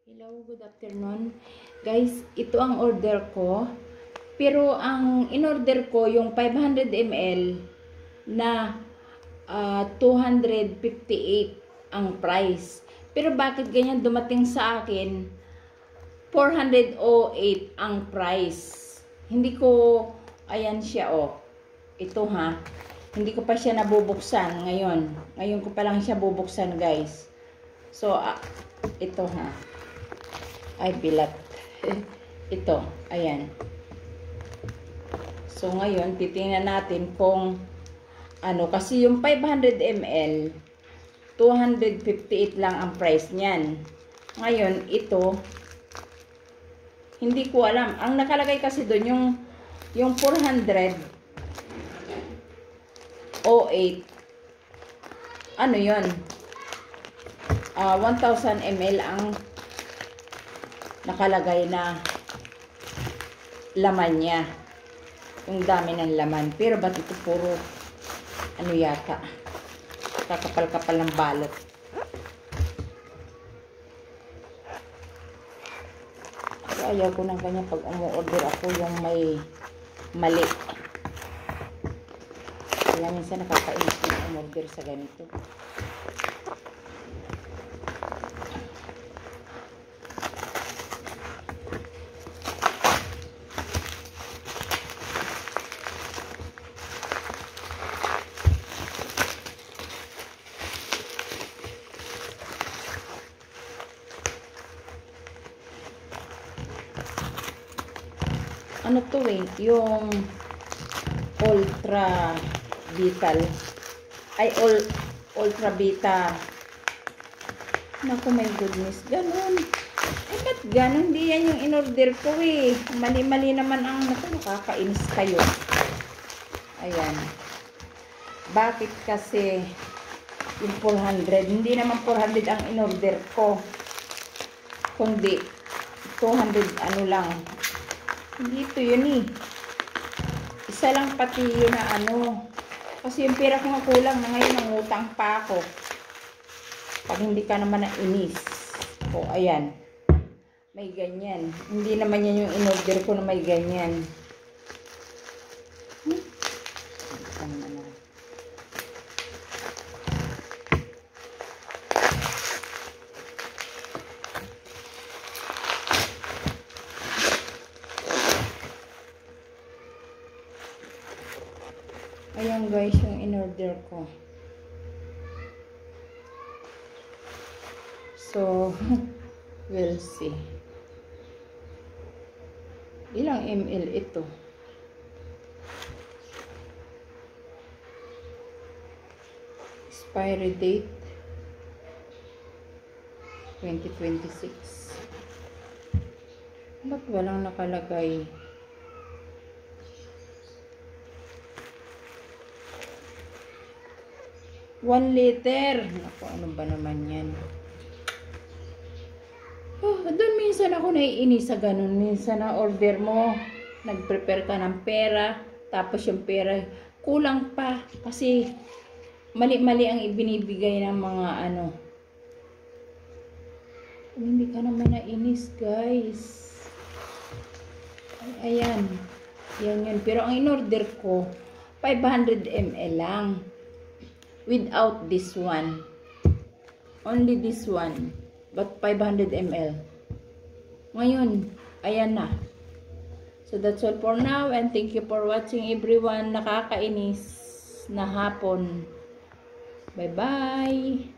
Hello, good afternoon. Guys, ito ang order ko. Pero ang in-order ko yung 500 ml na 258 ang price. Pero bakit ganyan dumating sa akin? 408 ang price. Hindi ko, ayan siya oh. Ito ha. Hindi ko pa siya nabubuksan ngayon. Ngayon ko pa lang siya bubuksan guys. So, ito ha. Ay, bilat. Ito, ayan. So, ngayon, titingnan natin kung ano, kasi yung 500 ml, 258 lang ang price niyan. Ngayon, ito, hindi ko alam. Ang nakalagay kasi doon, yung 408, ano yun? 1,000 ml ang nakalagay na laman niya. Yung dami ng laman. Pero ba't ito puro ano yata? Kakapal-kapal ng balot. So, ayaw ko ng ganyan pag umu-order ako yung may mali. Kaya minsan nakakainis yung umorder sa ganito. Ano to eh, yung Ultra Vital. Ay, Ultra Vita. Naku, my goodness. Ganun. Eh, ba't ganun? Hindi yan yung in-order ko eh. Mali-mali naman ang nakakainis kayo. Ayan. Bakit kasi yung 400? Hindi naman 400 ang in-order ko. Kundi 200 ano lang. Dito yun eh. Isa lang pati yun na ano. Kasi yung pera ko nga kulang na ngayon nangutang pa ako. Pag hindi ka naman nainis. O ayan. May ganyan. Hindi naman yan yung in-order ko na may ganyan. Saan naman? Ayan guys, yung in-order ko. So, we'll see. Ilang ml ito? Expiry date 2026. Ba't walang nakalagay? 1 liter. Naku, ano ba naman yan? Oh, doon minsan ako naiinis sa ganun. Minsan na order mo, nag-prepare ka ng pera, tapos yung pera kulang pa. Kasi mali-mali ang ibinibigay ng mga ano. Hindi ka naman nainis, guys. Ay, ayan. Yan yun. Pero ang in-order ko, 500 ml lang. Without this one. Only this one. But 500 ml. Ngayon, ayan na. So that's all for now. And thank you for watching everyone. Nakakainis na hapon. Bye-bye.